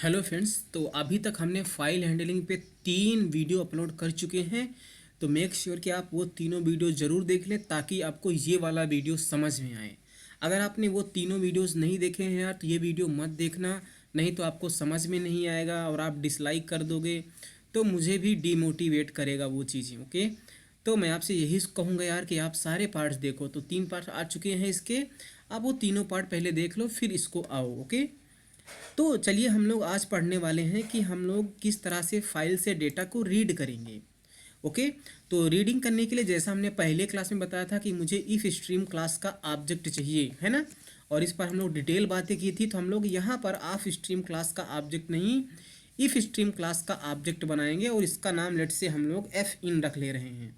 Hello friends, तो अभी तक हमने फाइल हैंडलिंग पे 3 वीडियो अपलोड कर चुके हैं। तो मेक श्योर कि आप वो तीनों वीडियो ज़रूर देख लें ताकि आपको ये वाला वीडियो समझ में आए। अगर आपने वो तीनों वीडियोस नहीं देखे हैं यार, तो ये वीडियो मत देखना, नहीं तो आपको समझ में नहीं आएगा और आप डिसलाइक कर दोगे तो मुझे भी डीमोटिवेट करेगा वो चीज़ें। ओके, तो मैं आपसे यही कहूँगा यार कि आप सारे पार्ट्स देखो। तो 3 पार्ट आ चुके हैं इसके, आप वो तीनों पार्ट पहले देख लो फिर इसको आओ। ओके, तो चलिए हम लोग आज पढ़ने वाले हैं कि हम लोग किस तरह से फाइल से डेटा को रीड करेंगे। ओके, तो रीडिंग करने के लिए जैसा हमने पहले क्लास में बताया था कि मुझे इफ स्ट्रीम क्लास का ऑब्जेक्ट चाहिए, है ना। और इस पर हम लोग डिटेल बातें की थी। तो हम लोग यहाँ पर ऑफ स्ट्रीम क्लास का ऑब्जेक्ट नहीं, इफ स्ट्रीम क्लास का ऑब्जेक्ट बनाएंगे और इसका नाम लेट से हम लोग एफ इन रख ले रहे हैं।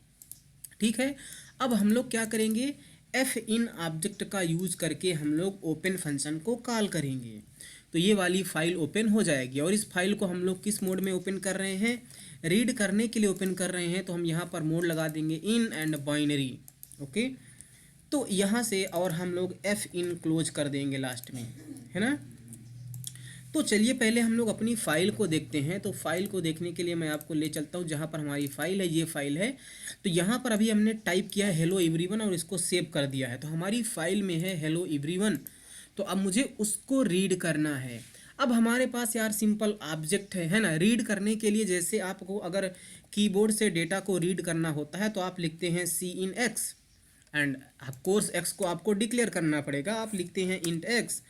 ठीक है, अब हम लोग क्या करेंगे, एफ इन ऑब्जेक्ट का यूज करके हम लोग ओपन फंक्शन को कॉल करेंगे। तो ये वाली फाइल ओपन हो जाएगी और इस फाइल को हम लोग किस मोड में ओपन कर रहे हैं, रीड करने के लिए ओपन कर रहे हैं। तो हम यहाँ पर मोड लगा देंगे इन एंड बाइनरी। ओके, तो यहाँ से और हम लोग एफ इन क्लोज कर देंगे लास्ट में, है ना। तो चलिए पहले हम लोग अपनी फ़ाइल को देखते हैं। तो फाइल को देखने के लिए मैं आपको ले चलता हूँ जहाँ पर हमारी फ़ाइल है, ये फ़ाइल है। तो यहाँ पर अभी हमने टाइप किया है हेलो एवरीवन और इसको सेव कर दिया है। तो हमारी फ़ाइल में है हेलो एवरीवन। तो अब मुझे उसको रीड करना है। अब हमारे पास यार सिंपल ऑब्जेक्ट है ना। रीड करने के लिए जैसे आपको अगर कीबोर्ड से डेटा को रीड करना होता है तो आप लिखते हैं सी इन एक्स एंड ऑफकोर्स एक्स को आपको डिक्लेयर करना पड़ेगा। आप लिखते हैं इंट एक्स।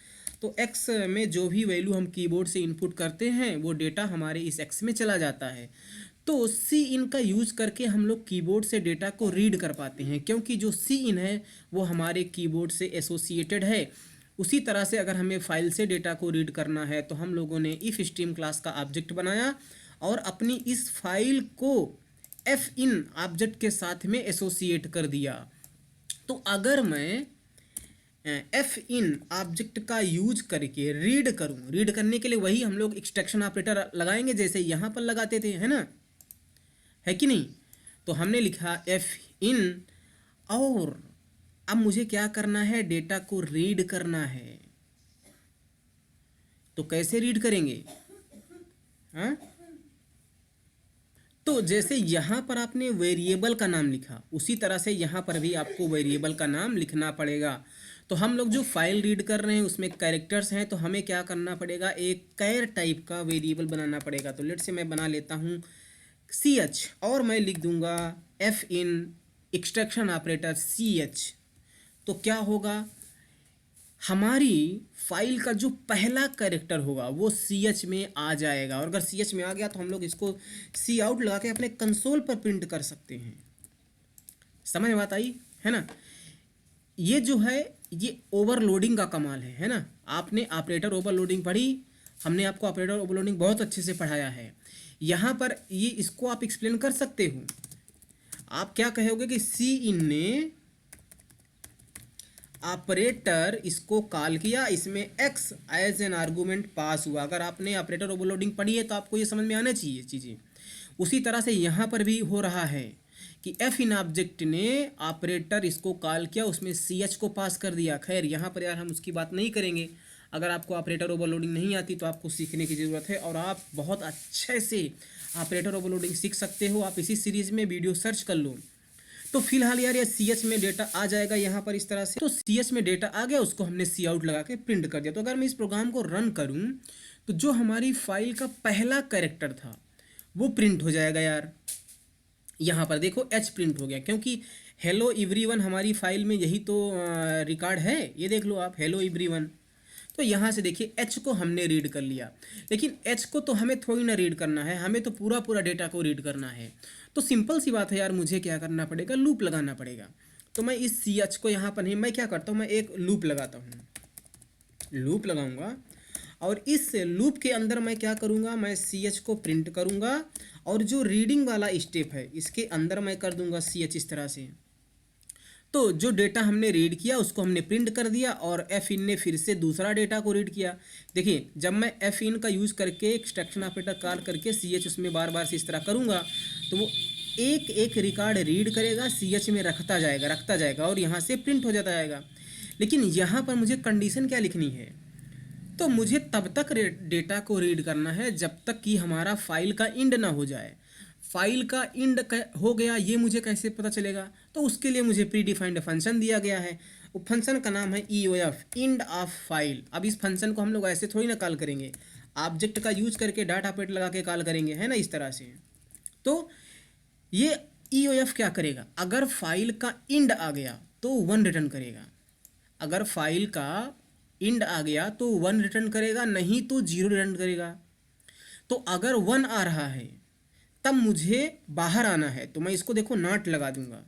तो एक्स में जो भी वैल्यू हम कीबोर्ड से इनपुट करते हैं वो डेटा हमारे इस एक्स में चला जाता है। तो सी इन का यूज़ करके हम लोग कीबोर्ड से डेटा को रीड कर पाते हैं, क्योंकि जो सी इन है वो हमारे कीबोर्ड से एसोसिएटेड है। उसी तरह से अगर हमें फाइल से डेटा को रीड करना है तो हम लोगों ने इफ स्ट्रीम क्लास का ऑब्जेक्ट बनाया और अपनी इस फाइल को एफ इन ऑब्जेक्ट के साथ में एसोसिएट कर दिया। तो अगर मैं एफ इन ऑब्जेक्ट का यूज करके रीड करूं, रीड करने के लिए वही हम लोग एक्सट्रैक्शन ऑपरेटर लगाएंगे जैसे यहाँ पर लगाते थे, है ना, है कि नहीं। तो हमने लिखा एफ इन और अब मुझे क्या करना है, डेटा को रीड करना है। तो कैसे रीड करेंगे, हाँ। तो जैसे यहाँ पर आपने वेरिएबल का नाम लिखा उसी तरह से यहाँ पर भी आपको वेरिएबल का नाम लिखना पड़ेगा। तो हम लोग जो फाइल रीड कर रहे हैं उसमें कैरेक्टर्स हैं, तो हमें क्या करना पड़ेगा, एक कैर टाइप का वेरिएबल बनाना पड़ेगा। तो लेट से मैं बना लेता हूँ सी एच और मैं लिख दूंगा F in extraction operator C H. तो क्या होगा, हमारी फाइल का जो पहला कैरेक्टर होगा वो सी एच में आ जाएगा और अगर सी एच में आ गया तो हम लोग इसको सी आउट लगा के अपने कंसोल पर प्रिंट कर सकते हैं। समझ में बात आई, है ना। ये जो है ये ओवरलोडिंग का कमाल है ना। आपने ऑपरेटर ओवरलोडिंग पढ़ी, हमने आपको ऑपरेटर ओवरलोडिंग बहुत अच्छे से पढ़ाया है। यहाँ पर ये इसको आप एक्सप्लेन कर सकते हो। आप क्या कहोगे कि सी इन ने ऑपरेटर इसको कॉल किया, इसमें एक्स एज एन आर्गूमेंट पास हुआ। अगर आपने ऑपरेटर ओवरलोडिंग पढ़ी है तो आपको ये समझ में आना चाहिए चीज़ें। उसी तरह से यहाँ पर भी हो रहा है कि एफ इन ऑब्जेक्ट ने ऑपरेटर इसको कॉल किया, उसमें सी एच को पास कर दिया। खैर यहाँ पर यार हम उसकी बात नहीं करेंगे। अगर आपको ऑपरेटर ओवरलोडिंग नहीं आती तो आपको सीखने की ज़रूरत है और आप बहुत अच्छे से ऑपरेटर ओवरलोडिंग सीख सकते हो। आप इसी सीरीज़ में वीडियो सर्च कर लो। तो फिलहाल यार ये सी एच में डेटा आ जाएगा यहाँ पर इस तरह से। तो सी एच में डेटा आ गया, उसको हमने सी आउट लगा के प्रिंट कर दिया। तो अगर मैं इस प्रोग्राम को रन करूँ तो जो हमारी फाइल का पहला कैरेक्टर था वो प्रिंट हो जाएगा यार। यहाँ पर देखो एच प्रिंट हो गया, क्योंकि हेलो एवरीवन हमारी फाइल में यही तो रिकॉर्ड है। ये देख लो आप, हेलो एवरीवन। तो यहाँ से देखिए एच को हमने रीड कर लिया, लेकिन एच को तो हमें थोड़ी ना रीड करना है, हमें तो पूरा पूरा डेटा को रीड करना है। तो सिंपल सी बात है यार, मुझे क्या करना पड़ेगा, लूप लगाना पड़ेगा। तो मैं इस सी एच को यहाँ पर नहीं, मैं क्या करता हूँ, मैं एक लूप लगाता हूँ, लूप लगाऊंगा और इस लूप के अंदर मैं क्या करूँगा, मैं सी एच को प्रिंट करूँगा और जो रीडिंग वाला स्टेप है इसके अंदर मैं कर दूँगा सी एच इस तरह से। तो जो डेटा हमने रीड किया उसको हमने प्रिंट कर दिया और एफ इन ने फिर से दूसरा डेटा को रीड किया। देखिए जब मैं एफ इन का यूज़ करके एक्सट्रैक्शन ऑपरेटर कॉल करके सी एच उसमें बार बार से इस तरह करूँगा तो वो एक एक रिकॉर्ड रीड करेगा, सी एच में रखता जाएगा और यहाँ से प्रिंट हो जाता जाएगा। लेकिन यहाँ पर मुझे कंडीशन क्या लिखनी है, तो मुझे तब तक डेटा को रीड करना है जब तक कि हमारा फाइल का इंड ना हो जाए। फाइल का इंड हो गया ये मुझे कैसे पता चलेगा? तो उसके लिए मुझे प्री डिफाइंड फंक्शन दिया गया है। वो फंक्शन का नाम है EOF, इंड ऑफ फाइल। अब इस फंक्शन को हम लोग ऐसे थोड़ी ना कॉल करेंगे, ऑब्जेक्ट का यूज करके डाटा ऑपरेट लगा के कॉल करेंगे, है ना, इस तरह से। तो ये EOF क्या करेगा? अगर फाइल का इंड आ गया तो 1 रिटर्न करेगा। अगर फाइल का इंड आ गया तो 1 रिटर्न करेगा, नहीं तो 0 रिटर्न करेगा। तो अगर 1 आ रहा है तब मुझे बाहर आना है, तो मैं इसको देखो नॉट लगा दूंगा,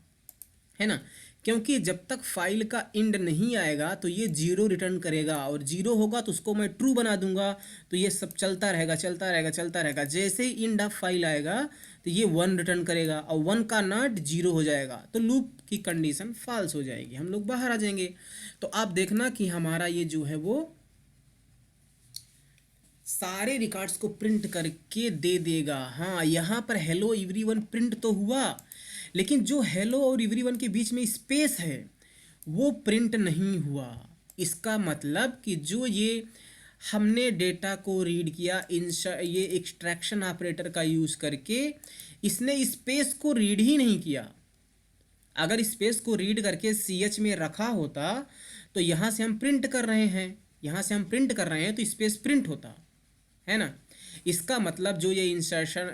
है ना, क्योंकि जब तक फाइल का इंड नहीं आएगा तो ये 0 रिटर्न करेगा, और 0 होगा तो उसको मैं ट्रू बना दूंगा। तो ये सब चलता रहेगा चलता रहेगा चलता रहेगा। जैसे ही इंड ऑफ फाइल आएगा तो ये 1 रिटर्न करेगा, और 1 का नॉट 0 हो जाएगा, तो लूप की कंडीशन फॉल्स हो जाएगी, हम लोग बाहर आ जाएंगे। तो आप देखना कि हमारा ये जो है वो सारे रिकॉर्ड्स को प्रिंट करके दे देगा। हाँ, यहाँ पर हेलो एवरीवन प्रिंट तो हुआ, लेकिन जो हेलो और एवरीवन के बीच में स्पेस है वो प्रिंट नहीं हुआ। इसका मतलब कि जो ये हमने डेटा को रीड किया ये एक्सट्रैक्शन ऑपरेटर का यूज़ करके, इसने स्पेस को रीड ही नहीं किया। अगर स्पेस को रीड करके CH में रखा होता तो यहाँ से हम प्रिंट कर रहे हैं, यहाँ से हम प्रिंट कर रहे हैं तो स्पेस प्रिंट होता, है ना। इसका मतलब जो ये इंसर्शन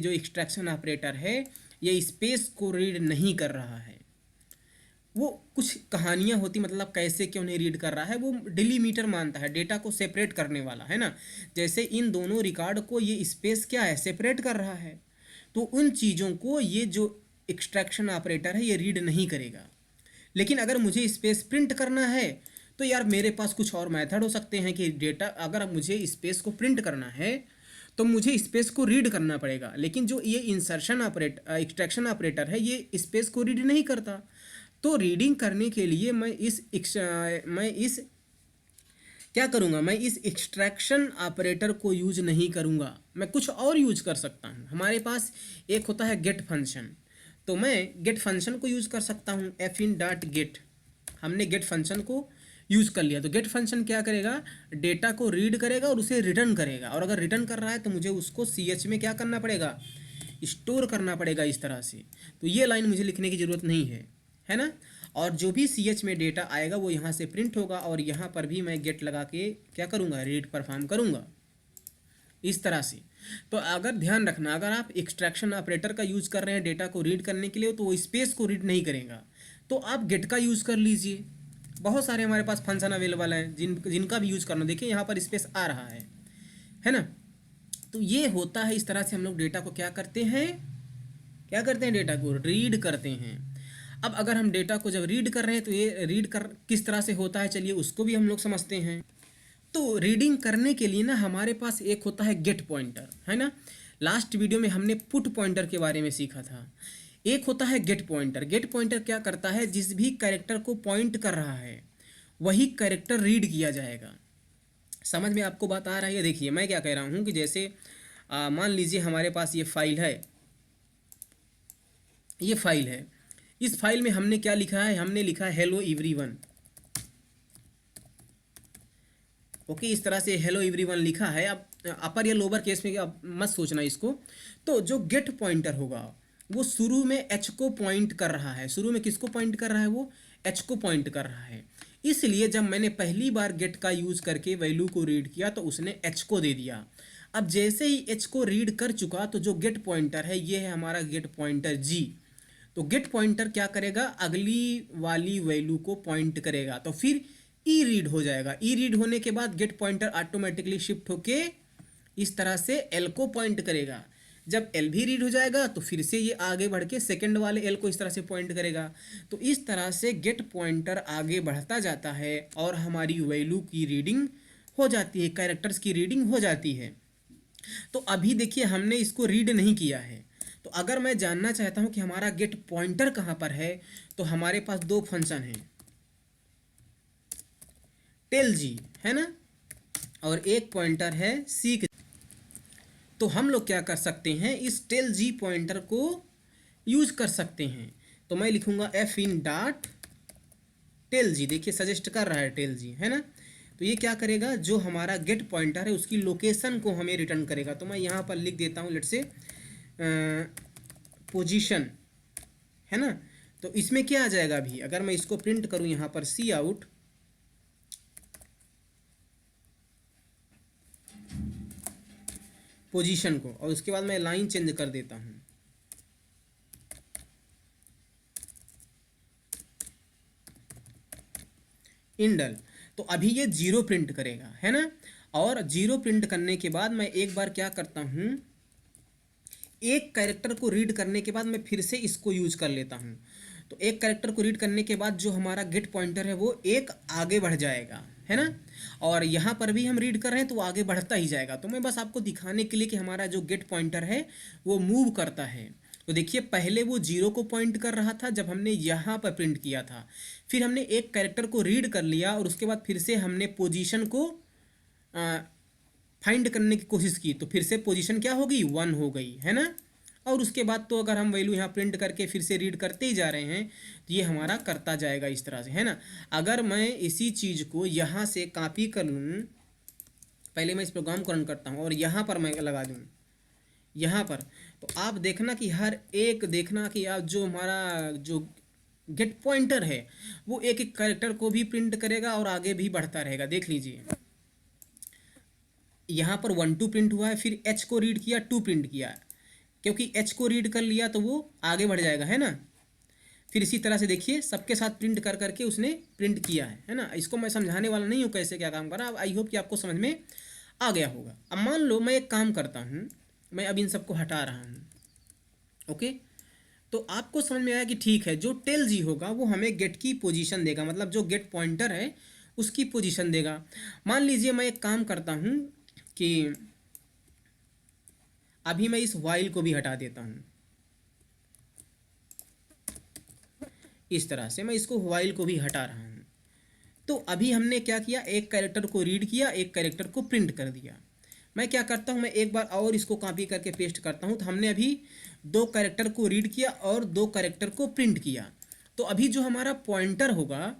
जो एक्सट्रैक्शन ऑपरेटर है ये स्पेस को रीड नहीं कर रहा है। वो कुछ कहानियाँ होती, मतलब कैसे क्यों नहीं रीड कर रहा है, वो डिलीमीटर मानता है, डेटा को सेपरेट करने वाला, है ना। जैसे इन दोनों रिकॉर्ड को ये स्पेस क्या है, सेपरेट कर रहा है, तो उन चीज़ों को ये जो एक्सट्रैक्शन ऑपरेटर है ये रीड नहीं करेगा। लेकिन अगर मुझे स्पेस प्रिंट करना है तो यार मेरे पास कुछ और मेथड हो सकते हैं कि डेटा, अगर मुझे स्पेस को प्रिंट करना है तो मुझे स्पेस को रीड करना पड़ेगा। लेकिन जो ये इंसर्शन एक्सट्रैक्शन ऑपरेटर है ये स्पेस को रीड नहीं करता। तो रीडिंग करने के लिए मैं इस क्या करूँगा, मैं इस एक्सट्रैक्शन ऑपरेटर को यूज नहीं करूँगा, मैं कुछ और यूज कर सकता हूँ। हमारे पास एक होता है गेट फंक्शन, तो मैं गेट फंक्शन को यूज़ कर सकता हूँ। fin.get, हमने गेट फंक्शन को यूज़ कर लिया। तो गेट फंक्शन क्या करेगा, डेटा को रीड करेगा और उसे रिटर्न करेगा, और अगर रिटर्न कर रहा है तो मुझे उसको CH में क्या करना पड़ेगा, स्टोर करना पड़ेगा इस तरह से। तो ये लाइन मुझे लिखने की ज़रूरत नहीं है ना। और जो भी CH में डेटा आएगा वो यहाँ से प्रिंट होगा, और यहाँ पर भी मैं गेट लगा के क्या करूँगा, रीड परफॉर्म करूँगा इस तरह से। तो अगर ध्यान रखना, अगर आप एक्सट्रैक्शन ऑपरेटर का यूज़ कर रहे हैं डेटा को रीड करने के लिए तो वो स्पेस को रीड नहीं करेगा, तो आप गेट का यूज़ कर लीजिए। बहुत सारे हमारे पास फंक्शन अवेलेबल हैं जिनका भी यूज़ करना। देखिए यहाँ पर स्पेस आ रहा है ना। तो ये होता है, इस तरह से हम लोग डेटा को क्या करते हैं, डेटा को रीड करते हैं। अब अगर हम डेटा को जब रीड कर रहे हैं तो ये रीड कर किस तरह से होता है, चलिए उसको भी हम लोग समझते हैं। तो रीडिंग करने के लिए ना हमारे पास एक होता है गेट पॉइंटर, है ना। लास्ट वीडियो में हमने पुट पॉइंटर के बारे में सीखा था। एक होता है गेट पॉइंटर। गेट पॉइंटर क्या करता है, जिस भी कैरेक्टर को पॉइंट कर रहा है वही कैरेक्टर रीड किया जाएगा। समझ में आपको बात आ रही है? देखिए मैं क्या कह रहा हूँ कि जैसे मान लीजिए हमारे पास ये फाइल है, इस फाइल में हमने क्या लिखा है, हमने लिखा है हेलो एवरीवन। ओके, इस तरह से हेलो एवरीवन लिखा है। अब अपर या लोअर केस में अब मत सोचना इसको। तो जो गेट पॉइंटर होगा वो शुरू में H को पॉइंट कर रहा है। शुरू में किसको पॉइंट कर रहा है, वो H को पॉइंट कर रहा है। इसलिए जब मैंने पहली बार गेट का यूज़ करके वैल्यू को रीड किया तो उसने H को दे दिया। अब जैसे ही H को रीड कर चुका तो जो गेट पॉइंटर है ये है हमारा गेट पॉइंटर G। तो गेट पॉइंटर क्या करेगा, अगली वाली वैल्यू को पॉइंट करेगा, तो फिर ई रीड हो जाएगा। ई रीड होने के बाद गेट पॉइंटर ऑटोमेटिकली शिफ्ट होके इस तरह से एल को पॉइंट करेगा। जब एल भी रीड हो जाएगा तो फिर से ये आगे बढ़ के सेकेंड वाले एल को इस तरह से पॉइंट करेगा। तो इस तरह से गेट पॉइंटर आगे बढ़ता जाता है और हमारी वैल्यू की रीडिंग हो जाती है, कैरेक्टर्स की रीडिंग हो जाती है। तो अभी देखिए हमने इसको रीड नहीं किया है। तो अगर मैं जानना चाहता हूँ कि हमारा गेट पॉइंटर कहाँ पर है, तो हमारे पास दो फंक्शन हैं, टेल जी, है ना, और एक पॉइंटर है सीक। तो हम लोग क्या कर सकते हैं, इस टेल जी पॉइंटर को यूज कर सकते हैं। तो मैं लिखूंगा fin.टेल जी। देखिए सजेस्ट कर रहा है टेल जी, है ना। तो ये क्या करेगा, जो हमारा गेट पॉइंटर है उसकी लोकेशन को हमें रिटर्न करेगा। तो मैं यहाँ पर लिख देता हूँ लेट से पोजीशन, है ना। तो इसमें क्या आ जाएगा, अभी अगर मैं इसको प्रिंट करूँ यहाँ पर सी आउट, पोजीशन को, और उसके बाद मैं लाइन चेंज कर देता हूँ, इंडल। तो अभी ये 0 प्रिंट करेगा, है ना। और 0 प्रिंट करने के बाद मैं एक बार क्या करता हूँ, एक कैरेक्टर को रीड करने के बाद मैं फिर से इसको यूज कर लेता हूँ। तो एक कैरेक्टर को रीड करने के बाद जो हमारा गेट पॉइंटर है वो एक आगे बढ़ जाएगा, है ना। और यहाँ पर भी हम रीड कर रहे हैं तो वो आगे बढ़ता ही जाएगा। तो मैं बस आपको दिखाने के लिए कि हमारा जो गेट पॉइंटर है वो मूव करता है। तो देखिए पहले वो 0 को पॉइंट कर रहा था जब हमने यहाँ पर प्रिंट किया था, फिर हमने एक कैरेक्टर को रीड कर लिया और उसके बाद फिर से हमने पोजीशन को फाइंड करने की कोशिश की, तो फिर से पोजीशन क्या होगी, 1 हो गई, है ना। और उसके बाद तो अगर हम वैल्यू यहाँ प्रिंट करके फिर से रीड करते ही जा रहे हैं तो ये हमारा करता जाएगा इस तरह से, है ना। अगर मैं इसी चीज़ को यहाँ से कॉपी कर लूँ, पहले मैं इस प्रोग्राम को रन करता हूँ और यहाँ पर मैं लगा दूँ यहाँ पर, तो आप देखना कि हर एक, देखना कि आप जो हमारा जो गेट पॉइंटर है वो एक एक कैरेक्टर को भी प्रिंट करेगा और आगे भी बढ़ता रहेगा। देख लीजिए यहाँ पर 1 2 प्रिंट हुआ है, फिर एच को रीड किया, 2 प्रिंट किया, क्योंकि एच को रीड कर लिया तो वो आगे बढ़ जाएगा, है ना। फिर इसी तरह से देखिए सबके साथ प्रिंट कर करके उसने प्रिंट किया है ना। इसको मैं समझाने वाला नहीं हूँ कैसे क्या काम करा, आई होप कि आपको समझ में आ गया होगा। अब मान लो मैं एक काम करता हूँ, मैं अब इन सबको हटा रहा हूँ, ओके। तो आपको समझ में आया कि ठीक है, जो टेल जी होगा वो हमें गेट की पोजीशन देगा, मतलब जो गेट पॉइंटर है उसकी पोजीशन देगा। मान लीजिए मैं एक काम करता हूँ कि अभी मैं इस वाइल को भी हटा देता हूँ, इस तरह से मैं इसको वाइल को भी हटा रहा हूँ। तो अभी हमने क्या किया, एक कैरेक्टर को रीड किया, एक कैरेक्टर को प्रिंट कर दिया। मैं क्या करता हूँ, मैं एक बार और इसको कॉपी करके पेस्ट करता हूँ। तो हमने अभी 2 कैरेक्टर को रीड किया और 2 कैरेक्टर को प्रिंट किया। तो अभी जो हमारा पॉइंटर होगा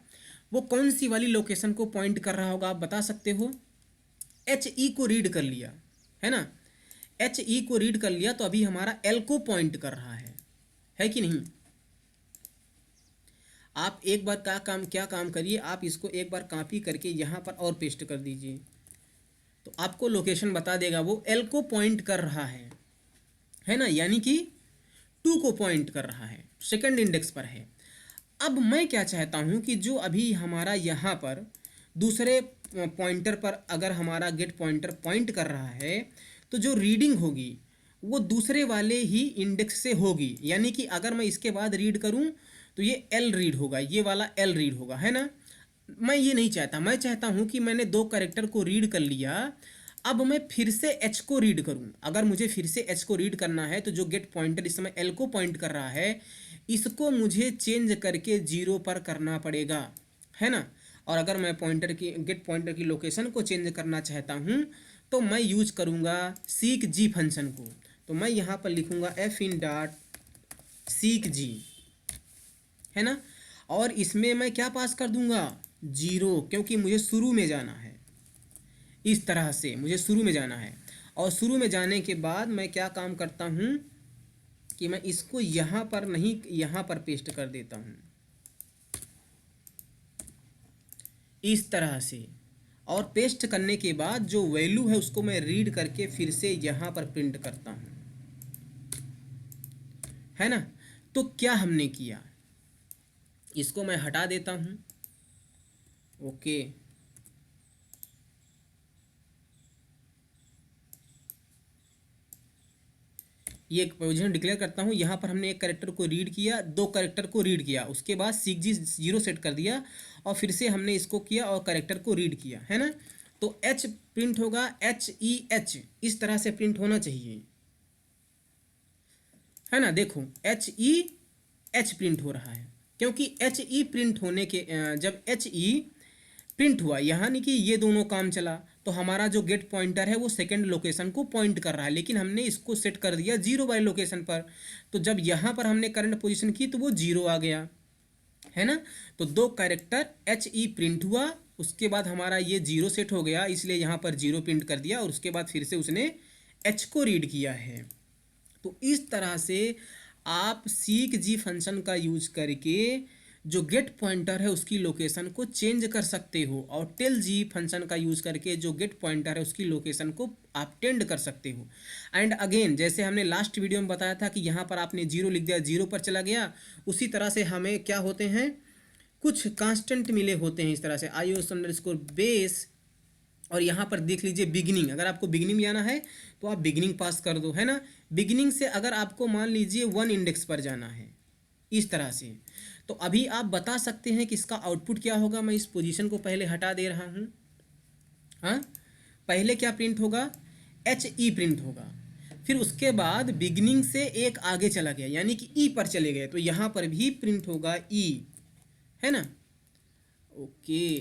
वो कौन सी वाली लोकेशन को पॉइंट कर रहा होगा, आप बता सकते हो। एच ई को रीड कर लिया, है ना। एच ई को रीड कर लिया तो अभी हमारा एल को पॉइंट कर रहा है कि नहीं। आप एक बार क्या काम करिए, आप इसको एक बार कॉपी करके यहाँ पर और पेस्ट कर दीजिए, तो आपको लोकेशन बता देगा। वो एल को पॉइंट कर रहा है ना, यानी कि 2 को पॉइंट कर रहा है, सेकंड इंडेक्स पर है। अब मैं क्या चाहता हूँ कि जो अभी हमारा यहाँ पर दूसरे पॉइंटर पर अगर हमारा गेट पॉइंटर पॉइंट कर रहा है तो जो रीडिंग होगी वो दूसरे वाले ही इंडेक्स से होगी, यानी कि अगर मैं इसके बाद रीड करूँ तो ये एल रीड होगा, ये वाला एल रीड होगा, है ना। मैं ये नहीं चाहता, मैं चाहता हूँ कि मैंने 2 कैरेक्टर को रीड कर लिया, अब मैं फिर से एच को रीड करूँ। अगर मुझे फिर से एच को रीड करना है तो जो गेट पॉइंटर इस समय एल को पॉइंट कर रहा है इसको मुझे चेंज करके 0 पर करना पड़ेगा, है ना। और अगर मैं गेट पॉइंटर की लोकेशन को चेंज करना चाहता हूँ तो मैं यूज करूँगा सीक जी फंक्शन को। तो मैं यहाँ पर लिखूँगा एफ इन डॉट सीक जी, है ना। और इसमें मैं क्या पास कर दूंगा, 0, क्योंकि मुझे शुरू में जाना है। इस तरह से मुझे शुरू में जाना है, और शुरू में जाने के बाद मैं क्या काम करता हूँ कि मैं इसको यहाँ पर नहीं, यहाँ पर पेस्ट कर देता हूँ इस तरह से। और पेस्ट करने के बाद जो वैल्यू है उसको मैं रीड करके फिर से यहाँ पर प्रिंट करता हूँ, है ना। तो क्या हमने किया, इसको मैं हटा देता हूँ, ओके। ये एक पोजीशन डिक्लेयर करता हूँ। यहाँ पर हमने एक कैरेक्टर को रीड किया, 2 कैरेक्टर को रीड किया, उसके बाद सीक जी 0 सेट कर दिया और फिर से हमने इसको किया और कैरेक्टर को रीड किया, है ना। तो एच प्रिंट होगा, एच ई एच, इस तरह से प्रिंट होना चाहिए, है ना। देखो एच ई एच प्रिंट हो रहा है, क्योंकि एच ई प्रिंट होने के जब एच ई प्रिंट हुआ यानी कि ये दोनों काम चला, तो हमारा जो गेट पॉइंटर है वो सेकंड लोकेशन को पॉइंट कर रहा है, लेकिन हमने इसको सेट कर दिया 0 वाले लोकेशन पर। तो जब यहाँ पर हमने करंट पोजीशन की तो वो 0 आ गया, है ना। तो 2 कैरेक्टर एच ई प्रिंट हुआ उसके बाद हमारा ये 0 सेट हो गया, इसलिए यहाँ पर 0 प्रिंट कर दिया और उसके बाद फिर से उसने h को रीड किया है। तो इस तरह से आप सीक जी फंक्शन का यूज करके जो गेट पॉइंटर है उसकी लोकेशन को चेंज कर सकते हो, और टेल जी फंक्शन का यूज करके जो गेट पॉइंटर है उसकी लोकेशन को आप टेंड कर सकते हो। एंड अगेन जैसे हमने लास्ट वीडियो में बताया था कि यहाँ पर आपने 0 लिख दिया, 0 पर चला गया, उसी तरह से हमें क्या होते हैं, कुछ कांस्टेंट मिले होते हैं इस तरह से ios_base, और यहाँ पर देख लीजिए बिगिनिंग, अगर आपको बिगिनिंग जाना है तो आप बिगिनिंग पास कर दो, है ना। बिगिनिंग से अगर आपको मान लीजिए 1 इंडेक्स पर जाना है इस तरह से, तो अभी आप बता सकते हैं कि इसका आउटपुट क्या होगा। मैं इस पोजीशन को पहले हटा दे रहा हूँ। हाँ, पहले क्या प्रिंट होगा, HE प्रिंट होगा, फिर उसके बाद बिगिनिंग से एक आगे चला गया यानी कि E पर चले गए, तो यहाँ पर भी प्रिंट होगा E, है ना। ओके,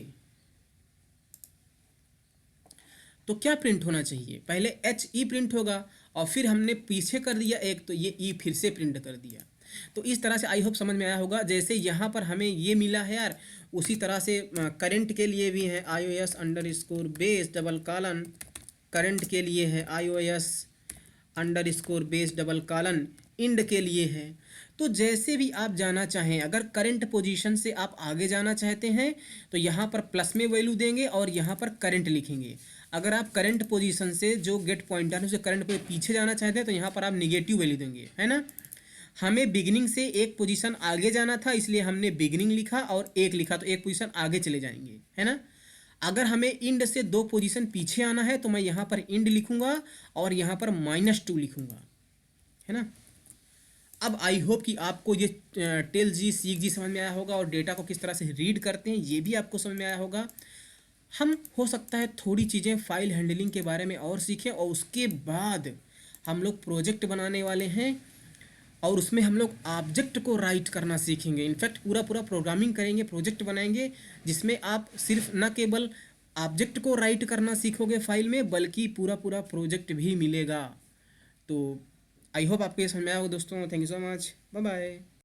तो क्या प्रिंट होना चाहिए, पहले HE प्रिंट होगा और फिर हमने पीछे कर दिया एक, तो ये E फिर से प्रिंट कर दिया। तो इस तरह से आई होप समझ में आया होगा। जैसे यहाँ पर हमें ये मिला है यार, उसी तरह से करंट के लिए भी है ios_base डबल कॉलन, करंट के लिए है ios_base डबल कॉलन, इंड के लिए है। तो जैसे भी आप जाना चाहें, अगर करंट पोजीशन से आप आगे जाना चाहते हैं तो यहाँ पर प्लस में वैल्यू देंगे और यहाँ पर करंट लिखेंगे। अगर आप करंट पोजीशन से जो गेट पॉइंटर है उसे करंट पे पीछे जाना चाहते हैं तो यहाँ पर आप निगेटिव वैल्यू देंगे, है ना। हमें बिगिनिंग से एक पोजीशन आगे जाना था इसलिए हमने बिगिनिंग लिखा और एक लिखा, तो एक पोजीशन आगे चले जाएंगे, है ना। अगर हमें इंड से 2 पोजीशन पीछे आना है तो मैं यहाँ पर इंड लिखूंगा और यहाँ पर -2 लिखूंगा, है ना। अब आई होप कि आपको ये टेल जी सीक जी समझ में आया होगा और डेटा को किस तरह से रीड करते हैं ये भी आपको समझ में आया होगा। हम हो सकता है थोड़ी चीज़ें फाइल हैंडलिंग के बारे में और सीखें, और उसके बाद हम लोग प्रोजेक्ट बनाने वाले हैं और उसमें हम लोग ऑब्जेक्ट को राइट करना सीखेंगे। इनफैक्ट पूरा प्रोग्रामिंग करेंगे, प्रोजेक्ट बनाएंगे जिसमें आप सिर्फ न केवल ऑब्जेक्ट को राइट करना सीखोगे फाइल में, बल्कि पूरा प्रोजेक्ट भी मिलेगा। तो आई होप आपको ये समझ में आया होगा दोस्तों। Thank you so much, bye bye.